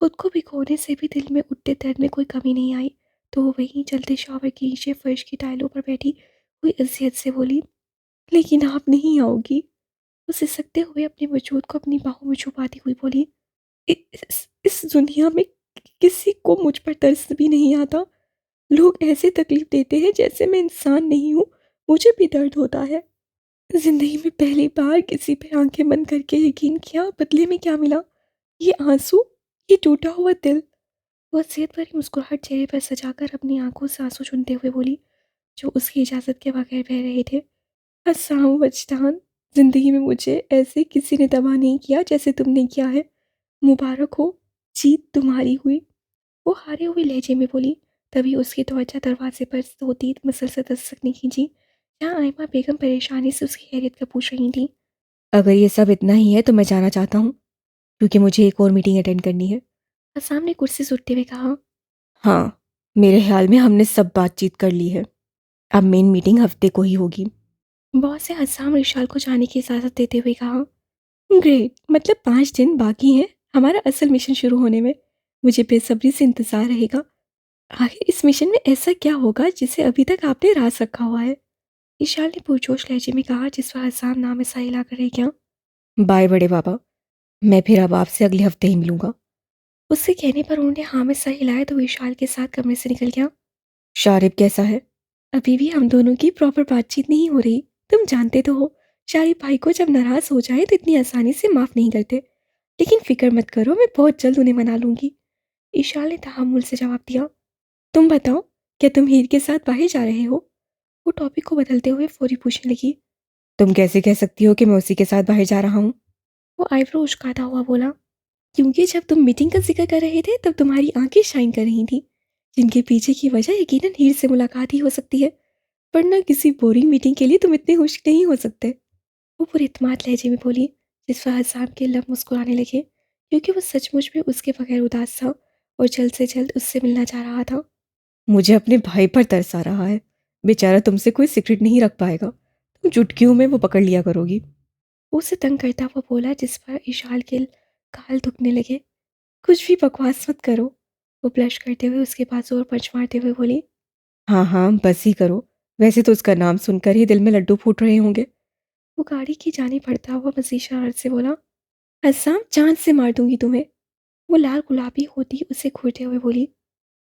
खुद को भिगोने से भी दिल में उठते दर्द में कोई कमी नहीं आई, तो वो वहीं चलते शावर के नीचे फर्श की टाइलों पर बैठी हुई अजियत से बोली, लेकिन आप नहीं आओगी। वो सिसकते हुए अपने वजूद को अपनी बाहों में छुपाती हुई बोली, इस दुनिया में किसी को मुझ पर तरस भी नहीं आता। लोग ऐसे तकलीफ देते हैं जैसे मैं इंसान नहीं हूँ। मुझे भी दर्द होता है। जिंदगी में पहली बार किसी पे आंखें बंद करके यकीन किया, बदले में क्या मिला? ये आंसू, ये टूटा हुआ दिल। वो सेहत भरी मुस्कुराहट चेहरे पर सजाकर अपनी आंखों से आंसू चूनते हुए बोली, जो उसकी इजाज़त के बगैर बह रहे थे। हसाऊं वजदान, जिंदगी में मुझे ऐसे किसी ने तबाह नहीं किया जैसे तुमने किया है। मुबारक हो, जीत तुम्हारी हुई। वो हारे हुए लहजे में बोली। तभी उसकी तवज्जो दरवाजे पर होती मुसलसल दस्तक ने खींची, जहाँ आयमा बेगम परेशानी से उसकी खैरियत का पूछ रही थी। अगर ये सब इतना ही है तो मैं जाना चाहता हूँ, क्योंकि मुझे एक और मीटिंग अटेंड करनी है। हसाम ने कुर्सी से उठते हुए कहा, हाँ, मेरे ख्याल में हमने सब बातचीत कर ली है। अब मेन मीटिंग हफ्ते को ही होगी। बॉस से हसाम रिशाल को जाने की इजाज़त देते हुए कहा, ग्रेट, मतलब 5 दिन बाकी हैं हमारा असल मिशन शुरू होने में। मुझे बेसब्री से इंतज़ार रहेगा। आखिर इस मिशन में ऐसा क्या होगा जिसे अभी तक आपने राज रखा हुआ है? विशाल ने पुरजोश लहजे में कहा, जिस पर हसाम नाम ऐसा हिला कर रह गया। बाय बड़े बाबा, मैं फिर अब आपसे अगले हफ्ते ही मिलूंगा। उसके कहने पर उन्होंने हाँ में सर हिलाया तो विशाल के साथ कमरे से निकल गया। शारिब कैसा है? अभी भी हम दोनों की प्रॉपर बातचीत नहीं हो रही। तुम जानते तो हो, शारिब भाई को जब नाराज हो जाए तो इतनी आसानी से माफ नहीं करते। लेकिन फिक्र मत करो, मैं बहुत जल्द उन्हें मना लूंगी। ईशान ने तहम्मुल से जवाब दिया। तुम बताओ, क्या तुम हीर के साथ बाहर जा रहे हो? वो टॉपिक को बदलते हुए फौरी पूछने लगी। तुम कैसे कह सकती हो कि मैं उसी के साथ बाहर जा रहा हूँ? वो आईब्रो उचकाता हुआ बोला, क्योंकि जब तुम मीटिंग का जिक्र कर रहे थे तब तुम्हारी आंखें शाइन कर रही थी, जिनके पीछे की वजह यकीनन हीर से मुलाकात ही हो सकती है। वरना किसी बोरिंग मीटिंग के लिए तुम इतने खुश नहीं हो सकते। वो पूरे इत्मीनान लहजे में बोली, जिस पर हसाम के लब मुस्कुराने लगे, क्योंकि वो सचमुच में उसके बगैर उदास था और जल्द से जल्द उससे मिलना चाह रहा था। मुझे अपने भाई पर तरस आ रहा है। बेचारा तुमसे कोई सीक्रेट नहीं रख पाएगा। तुम चुटकियों में वो पकड़ लिया करोगी। वो उसे तंग करता हुआ बोला, जिस पर इशाल के गाल दुखने लगे। कुछ भी बकवास मत करो। वो ब्लश करते हुए उसके बाजू और पंच मारते हुए बोली, हाँ हाँ बस ही करो। वैसे तो उसका नाम सुनकर ही दिल में लड्डू फूट रहे होंगे। वो गाड़ी की जाने पड़ता हुआ मजीद शरारत से बोला, हसाम, चांद से मार दूंगी तुम्हें। वो लाल गुलाबी होती उसे घूरते हुए बोली,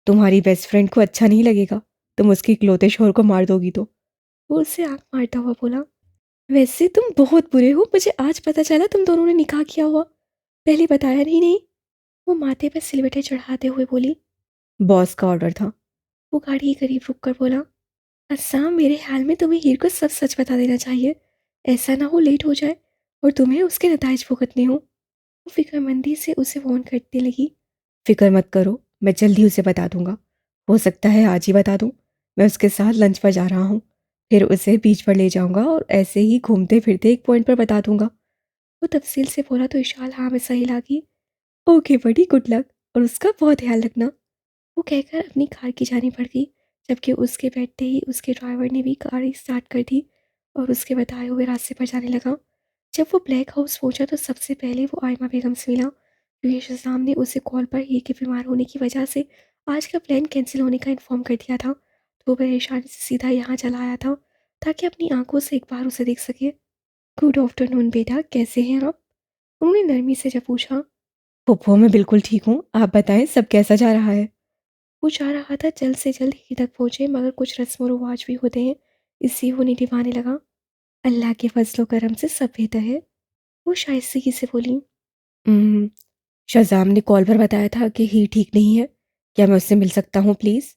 तुम्हारी बेस्ट फ्रेंड को अच्छा नहीं लगेगा, तुम उसकी इकलौते शोहर को मार दोगी तो। वो उससे आंख मारता हुआ बोला, वैसे तुम बहुत बुरे हो, मुझे आज पता चला तुम दोनों ने निकाह किया हुआ। पहले बताया नहीं। वो माथे पर सिलबटे चढ़ाते हुए बोली, बॉस का ऑर्डर था। वो गाड़ी के करीब रुक कर बोला, अस्साम, मेरे ख्याल में तुम्हें हीर को सब सच बता देना चाहिए। ऐसा ना हो लेट हो जाए और तुम्हें उसके नताइज भुगतने हो। वो फिक्रमंदी से उसे फोन करने लगी। फिक्र मत करो, मैं जल्दी उसे बता दूंगा। हो सकता है आज ही बता दूं। मैं उसके साथ लंच पर जा रहा हूँ, फिर उसे बीच पर ले जाऊंगा और ऐसे ही घूमते फिरते एक पॉइंट पर बता दूंगा। वो तफसील से बोला तो इशाल हाँ में सही लागी। ओके बड़ी, गुड लक और उसका बहुत ख्याल रखना। वो कहकर अपनी कार की जाने पड़ गई, जबकि उसके बैठते ही उसके ड्राइवर ने भी गाड़ी स्टार्ट कर दी और उसके बताए हुए रास्ते पर जाने लगा। जब वो ब्लैक हाउस पहुंचा तो सबसे पहले वो आयमा बेगम से मिला, क्योंकि शजाम ने उसे कॉल पर हीर के बीमार होने की वजह से आज का प्लान कैंसिल होने का इन्फॉर्म कर दिया था। तो वो परेशानी से सीधा यहाँ चला आया था ताकि अपनी आंखों से एक बार उसे देख सके। गुड आफ्टरनून बेटा, कैसे हैं आप? उन्होंने नरमी से जब पूछा। पुप्पो, मैं बिल्कुल ठीक हूँ, आप बताएं सब कैसा जा रहा है? वो चाह रहा था जल्द से जल्द ही तक पहुंचे, मगर कुछ रस्म और रिवाज भी होते हैं, इसलिए वो निभाने लगा। अल्लाह के फजलो करम से सब बेहतर है, वो शाइस्तगी से बोली। "हम्म, शाज़ाम ने कॉल पर बताया था कि ही ठीक नहीं है। क्या मैं उससे मिल सकता हूँ प्लीज़?"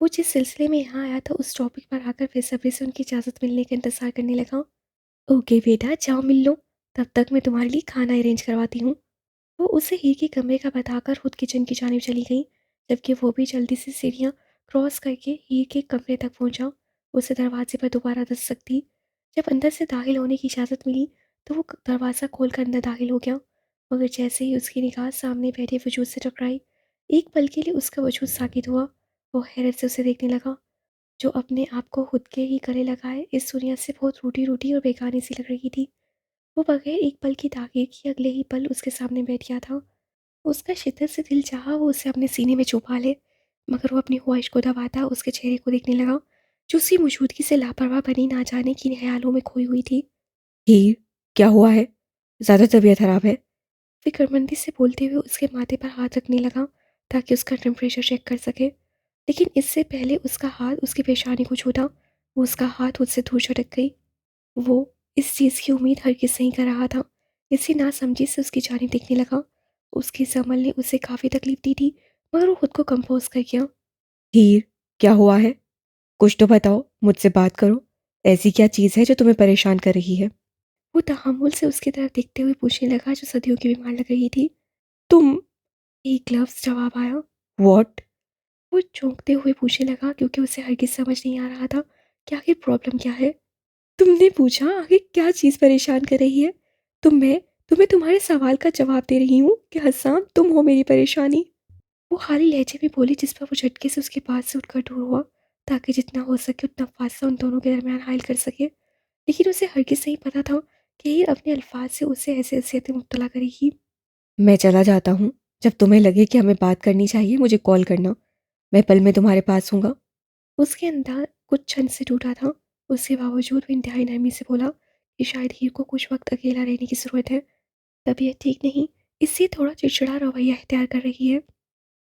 वो जिस सिलसिले में यहाँ आया था उस टॉपिक पर आकर बेसब्री से उनकी इजाज़त मिलने का इंतज़ार करने लगा। ओके बेटा, जाओ मिल लो, तब तक मैं तुम्हारे लिए खाना अरेंज करवाती हूँ। वो उसे ही के कमरे का बताकर खुद किचन की जानिब चली गई, जबकि वो भी जल्दी से सीढ़ियाँ क्रॉस करके ही के कमरे तक पहुंचा। उसे दरवाजे पर दोबारा दस्तक दी। जब अंदर से दाखिल होने की इजाज़त मिली तो वो दरवाज़ा खोलकर अंदर दाखिल हो गया, मगर जैसे ही उसकी निगाह सामने बैठे वजूद से टकराई, एक पल के लिए उसका वजूद साकित हुआ। वो हैरत से उसे देखने लगा, जो अपने आप को खुद के ही गले लगाए इस दुनिया से बहुत रूठी रूठी और बेगानी सी लग रही थी। वो बगैर एक पल की ताकीद किए अगले ही पल उसके सामने बैठ गया था। उसका शिद्दत से दिल चाहा वो उसे अपने सीने में छुपा ले, मगर वो अपनी ख्वाहिश को दबाता उसके चेहरे को देखने लगा, जो उसकी मौजूदगी से लापरवाह बनी ना जाने की ख्यालों में खोई हुई थी। हीर, क्या हुआ है? ज़्यादा तबीयत खराब है? फिक्रमंदी से बोलते हुए उसके माथे पर हाथ रखने लगा, ताकि उसका टेम्परेचर चेक कर सके। लेकिन इससे पहले उसका हाथ उसकी पेशानी को छूता, वो उसका हाथ उससे दूर झटक गई। वो इस चीज़ की उम्मीद हरगिज़ नहीं कर रहा था, इसी नासमझी से उसकी जानिब देखने लगा। उसकी समझ ने उसे काफ़ी तकलीफ दी थी, मगर वो खुद को कंपोज कर गया। हीर, क्या हुआ है? कुछ तो बताओ, मुझसे बात करो। ऐसी क्या चीज़ है जो तुम्हें परेशान कर रही है? वो तहम्मुल से उसकी तरफ देखते हुए पूछने लगा, जो सदियों की बीमार लग रही थी। तुम? एक लफ्ज़ जवाब आया। वॉट? वो चौंकते हुए पूछने लगा, क्योंकि उसे हरगिज़ समझ नहीं आ रहा था कि आखिर प्रॉब्लम क्या है। तुमने पूछा आखिर क्या चीज़ परेशान कर रही है? मैं तुम्हें तुम्हारे सवाल का जवाब दे रही हूँ कि हसाम तुम हो मेरी परेशानी। वो खाली लहजे में बोली, जिस पर वो झटके से उसके पास से उठकर दूर हुआ, ताकि जितना हो सके उतना फासला उन दोनों के दरमियान हायल कर सके। लेकिन उसे हरगिज़ नहीं पता था कि ये अपने अल्फाज से उसे ऐसे ऐसे मुब्तला करेगी। मैं चला जाता हूँ। जब तुम्हें लगे कि हमें बात करनी चाहिए मुझे कॉल करना। मैं पल में तुम्हारे पास हूँगा। उसके अंदाज कुछ क्षण से टूटा था। उसके बावजूद वो इंतहाई नरमी से बोला कि शायद हीर को कुछ वक्त अकेला रहने की ज़रूरत है। तबीयत ठीक नहीं, इससे थोड़ा चिड़चिड़ा रवैया अख्तियार कर रही है।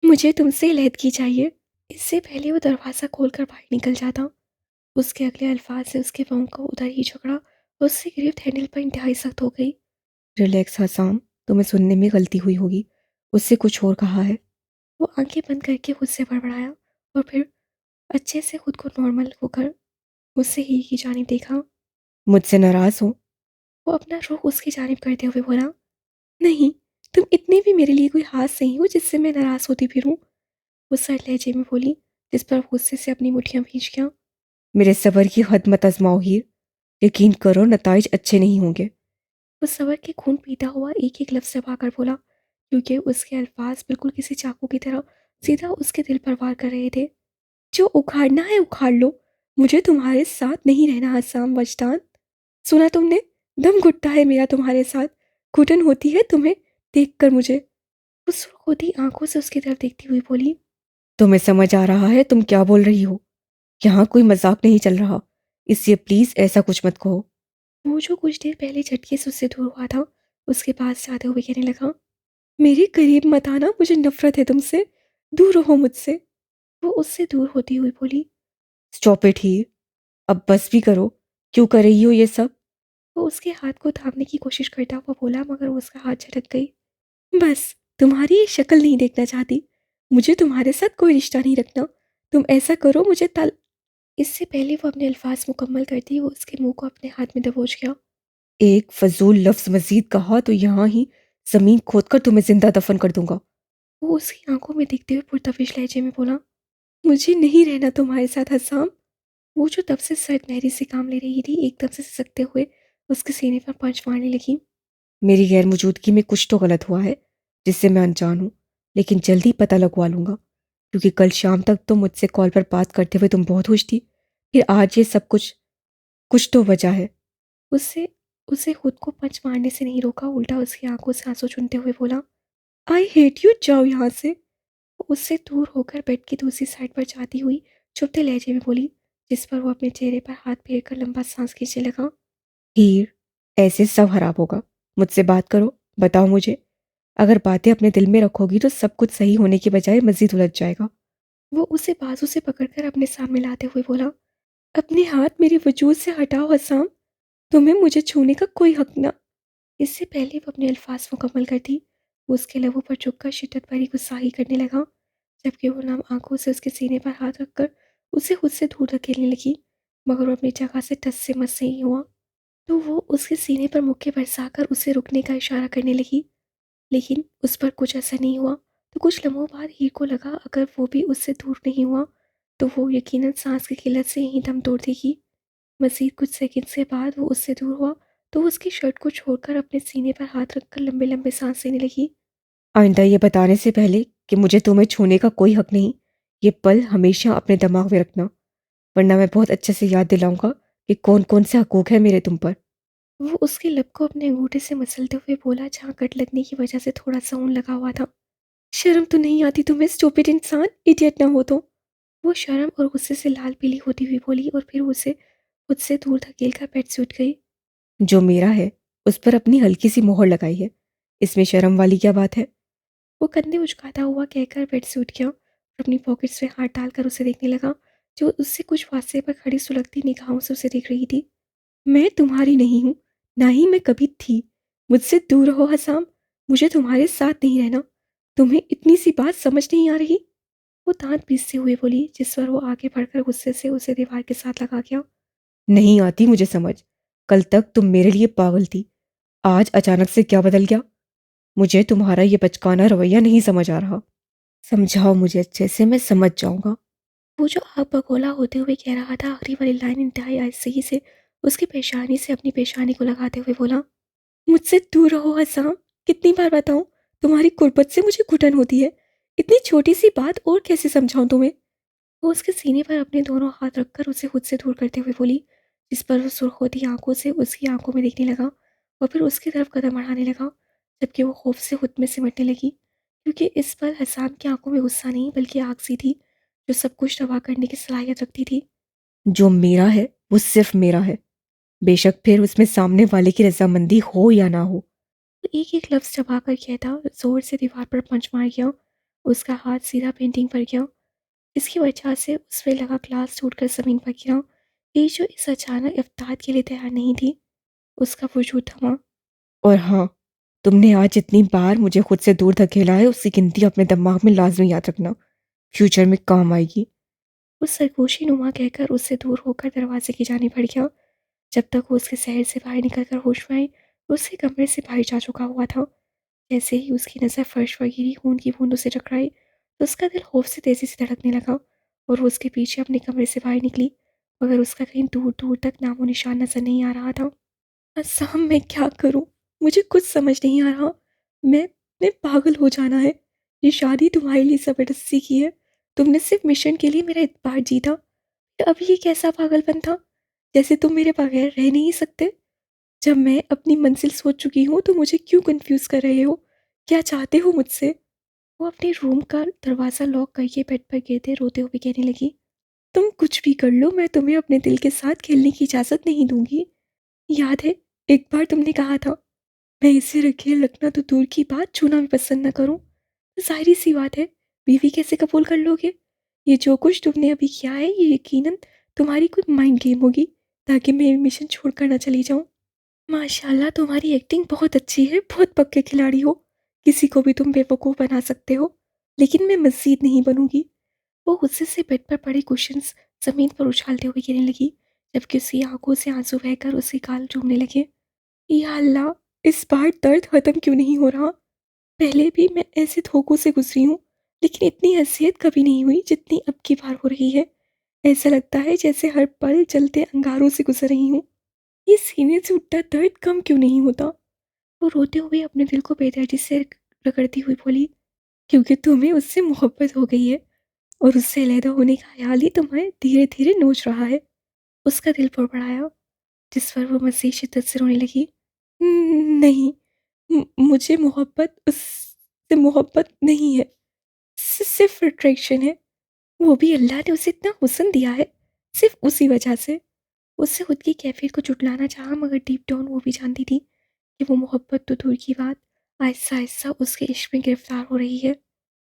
मुझे तुमसे अलहदगी चाहिए। इससे पहले वो दरवाज़ा खोलकर बाहर निकल जाता, उसके अगले अल्फाज से उसके पाँव को उधर ही झगड़ा और उससे गिरफ्त हैंडल पर इंतहाई सख्त हो गई। रिलैक्स हसाम, तुम्हें सुनने में गलती हुई होगी, उससे कुछ और कहा है। वो आंखें बंद करके खुद से बड़बड़ाया, और फिर अच्छे से खुद को नॉर्मल होकर उससे ही की जानिब देखा। मुझसे नाराज़ हो? वो अपना रुख उसकी जानिब करते हुए बोला। नहीं, तुम इतने भी मेरे लिए कोई खास नहीं हो जिससे मैं नाराज़ होती फिरूं। वो सर लहजे में बोली, जिस पर गुस्से से अपनी मुठ्ठियां भींच गया। मेरे सबर की हद मत आजमाओ हीर, यकीन करो नताइज अच्छे नहीं होंगे। वो सबर के खून पीता हुआ एक एक लफ्ज़ दबाकर बोला, क्योंकि उसके अल्फाज बिल्कुल किसी चाकू की तरह सीधा उसके दिल पर वार कर रहे थे। जो उखाड़ना है उखाड़ लो, मुझे तुम्हारे साथ नहीं रहना हसाम वजदान। सुना तुमने? दम घुटता है मेरा तुम्हारे साथ, घुटन होती है तुम्हें देखकर मुझे। वो सुर्ख होती आंखों से उसकी तरफ देखती हुई बोली। तुम्हें समझ आ रहा है तुम क्या बोल रही हो? यहाँ कोई मजाक नहीं चल रहा, इसलिए प्लीज ऐसा कुछ मत कहो। वो जो कुछ देर पहले झटके से उससे दूर हुआ था, उसके पास जाते हुए कहने लगा, मेरे करीब मत आना, मुझे नफरत है तुमसे, दूर रहो मुझसे। वो उससे दूर होती हुई बोली, स्टॉप इट ही, अब बस भी करो, क्यों कर रही हो ये सब? वो उसके हाथ को थामने की कोशिश करता हुआ बोला, मगर वो उसका हाथ झटक गई। बस, तुम्हारी ये शक्ल नहीं देखना चाहती, मुझे तुम्हारे साथ कोई रिश्ता नहीं रखना, तुम ऐसा करो मुझे तल। इससे पहले वो अपने अल्फाज मुकम्मल करती वो उसके मुंह को अपने हाथ में दबोच गया। एक फजूल लफ्ज मजीद कहा तो यहाँ ही जमीन खोदकर तुम्हें जिंदा दफन कर दूंगा। वो उसकी आंखों में देखते हुए पुरतफिश लहजे में बोला, मुझे नहीं रहना तुम्हारे साथ हसाम। वो जो तब से सर्द महरी से काम ले रही थी, एकदम से सिसकते हुए उसके सीने पर पंच मारने लगी। मेरी गैर मौजूदगी में कुछ तो गलत हुआ है, जिससे मैं अनजान हूँ, लेकिन जल्दी पता लगवा लूंगा, क्योंकि कल शाम तक तो मुझसे कॉल पर बात करते हुए तुम बहुत खुश थी, फिर आज ये सब कुछ तो वजह है। उससे उसे खुद को पंच मारने से नहीं रोका, उल्टा उसकी आंखों से आंसू चूनते हुए बोला, आई हेट यू, जाओ यहाँ से। वो उससे दूर होकर बेड की दूसरी साइड पर जाती हुई चुपते लहजे में बोली, जिस पर वो अपने चेहरे पर हाथ फेर कर लंबा सांस खींचने लगा। हीर, ऐसे सब खराब होगा। मुझसे बात करो, बताओ मुझे। अगर बातें अपने दिल में रखोगी तो सब कुछ सही होने की बजाय मजीद उलझ जाएगा। वो उसे बाजू से पकड़कर अपने सामने लाते हुए बोला, अपने हाथ मेरे वजूद से हटाओ हसाम। तुम्हें मुझे छूने का कोई हक ना। इससे पहले वो अपने अल्फाज मुकम्मल करती, वो उसके लबों पर झुककर शिद्दत भरी गुस्साही करने लगा, जबकि वो नम आंखों से उसके सीने पर हाथ रखकर उसे खुद से दूर धकेलने लगी। मगर वो अपनी जगह से टस से मस नहीं हुआ। तो वो उसके सीने पर मुक्के बरसाकर उसे रुकने का इशारा करने लगी, लेकिन उस पर कुछ असर नहीं हुआ। तो कुछ लम्हों बाद हीर को लगा अगर वो भी उससे दूर नहीं हुआ तो वो यकीनन सांस की किल्लत से ही दम तोड़ देगी। मज़ीद कुछ सेकंड से बाद वो उससे दूर हुआ तो वो उसकी शर्ट को छोड़कर अपने सीने पर हाथ रखकर लंबे लंबे सांस लेने लगी। आइंदा ये बताने से पहले कि मुझे तुम्हें छूने का कोई हक नहीं, ये पल हमेशा अपने दिमाग में रखना, वरना मैं बहुत अच्छे से याद दिलाऊंगा कि कौन कौन से हकूक है मेरे तुम पर। वो उसके लब को अपने अंगूठे से मसलते हुए बोला, जहाँ कट लगने की वजह से थोड़ा सा ऊन लगा हुआ था। शर्म तो नहीं आती तुम्हें, स्टूपिड इंसान, इडियट ना हो तो। वो शर्म और गुस्से से लाल पीली होती हुई बोली और फिर उसे खुद से दूर धकेल कर बेड से उठ गई। जो मेरा है उस पर अपनी हल्की सी मोहर लगाई है, इसमें शर्म वाली क्या बात है। वो कंधे उचकाता हुआ कहकर बेड से उठ गया और अपनी पॉकेट्स में हाथ डालकर उसे देखने लगा, जो उससे कुछ फासले पर खड़ी सुलगती निगाहों से उसे देख रही थी। मैं तुम्हारी नहीं हूँ, ना ही मैं कभी थी। मुझसे दूर रहो हसाम, मुझे तुम्हारे साथ नहीं रहना। तुम्हें इतनी सी बात समझ नहीं आ रही। वो दांत पीसते हुए बोली, जिस पर वो आगे बढ़कर गुस्से से उसे दीवार के साथ लगा गया। नहीं आती मुझे समझ। कल तक तुम मेरे लिए पागल थी, आज अचानक से क्या बदल गया। मुझे तुम्हारा ये बचकाना रवैया नहीं समझ आ रहा। समझाओ मुझे अच्छे से, मैं समझ जाऊंगा। वो जो आग बगोला होते हुए कह रहा था, आखिरी वाली लाइन इंतहाई आहिस्तगी से उसकी पेशानी से अपनी पेशानी को लगाते हुए बोला, मुझसे दूर रहो हसाम। कितनी बार बताऊं, तुम्हारी कुर्बत से मुझे घुटन होती है। इतनी छोटी सी बात और कैसे समझाऊं तुम्हें। वो उसके सीने पर अपने दोनों हाथ रखकर उसे खुद से दूर करते हुए बोली, जिस पर वो सुर्ख होती आंखों से उसकी आंखों में देखने लगा और फिर उसकी तरफ कदम बढ़ाने लगा, जबकि वो खौफ से खुद में सिमटने लगी, क्योंकि इस पर हसाम की आंखों में गुस्सा नहीं बल्कि आग सी थी, जो सब कुछ तबाह करने की सलाहियत रखती थी। जो मेरा है वो सिर्फ मेरा है, बेशक फिर उसमें सामने वाले की रजामंदी हो या ना हो। वो एक एक लफ्ज चबा कर कहता, जोर से दीवार पर पंच मार गया। उसका हाथ सीधा पेंटिंग पर गया, इसकी वजह से उस पे लगा ग्लास टूटकर ज़मीन पर गिरा। ये जो इस अचानक इफ्तार के लिए तैयार नहीं थी, उसका वजूद थमा। और हाँ, तुमने आज इतनी बार मुझे खुद से दूर धकेला है, उसकी गिनती अपने दिमाग में लाजमी याद रखना, फ्यूचर में काम आएगी। वो सरगोशी नुमा कहकर उससे दूर होकर दरवाजे की जाने बढ़ गया। जब तक वो उसके शहर से बाहर निकलकर होश में आई, वो उसके कमरे से बाहर जा चुका हुआ था। जैसे ही उसकी नज़र फर्श पर गिरी, खून की बूंदों से टकराई, तो उसका दिल खौफ से तेजी से धड़कने लगा और वो उसके पीछे अपने कमरे से बाहर निकली, मगर उसका कहीं दूर दूर तक नामो निशान नजर नहीं आ रहा था। असम, मैं क्या करूं, मुझे कुछ समझ नहीं आ रहा। मैं मैं पागल हो जाना है। ये शादी तुम्हारे लिए ज़बरदस्ती की है, तुमने सिर्फ मिशन के लिए मेरा इत्बार जीता। अब ये कैसा पागलपन था, जैसे तुम मेरे बगैर रह नहीं सकते। जब मैं अपनी मंजिल सोच चुकी हूँ तो मुझे क्यों कंफ्यूज कर रहे हो, क्या चाहते हो मुझसे। वो अपने रूम का दरवाज़ा लॉक करके बेड पर गिरते रोते हुए कहने लगी, तुम कुछ भी कर लो, मैं तुम्हें अपने दिल के साथ खेलने की इजाज़त नहीं दूंगी। याद है, एक बार तुमने कहा था, मैं इसे रखे रखना तो दूर की बात, छूना भी पसंद न करूं। जाहिर सी बात है, बीवी कैसे कबूल कर लोगे। ये जो कुछ तुमने अभी किया है ये यकीनन तुम्हारी कोई माइंड गेम होगी, ताकि मैं मिशन छोड़कर न चली जाऊं। माशाल्लाह, तुम्हारी एक्टिंग बहुत अच्छी है, बहुत पक्के खिलाड़ी हो। किसी को भी तुम बेवकूफ़ बना सकते हो, लेकिन मैं मज़ीद नहीं बनूंगी। वो गुस्से से बेड पर पड़े कुशन्स ज़मीन पर उछालते हुए गिरने लगी, जबकि उसकी आंखों से आंसू बहकर उसके गाल चूमने लगे। या अल्लाह, इस बार दर्द खत्म क्यों नहीं हो रहा। पहले भी मैं ऐसे धोखों से गुजरी हूँ, लेकिन इतनी अजियत कभी नहीं हुई जितनी अब की बार हो रही है। ऐसा लगता है जैसे हर पल जलते अंगारों से गुजर रही हूँ। ये सीने से उठता दर्द कम क्यों नहीं होता। वो रोते हुए अपने दिल को बेदर्दी से रगड़ती हुई बोली, क्योंकि तुम्हें उससे मोहब्बत हो गई है और उससे अलहदा होने का ख्याल ही तुम्हें धीरे धीरे नोच रहा है। उसका दिल बड़बड़ाया, जिस पर वो मज़ीद शिद्दत से रोने लगी। नहीं, मुझे मोहब्बत उससे मोहब्बत नहीं है, सिर्फ अट्रैक्शन है। वो भी अल्लाह ने उसे इतना हुस्न दिया है, सिर्फ उसी वजह से। उससे खुद की कैफियत को जुटलाना चाहा, मगर डीप डाउन वो भी जानती थी कि वो मोहब्बत तो दूर की बात, आहिस्ता आहिस्ता उसके इश्क में गिरफ्तार हो रही है।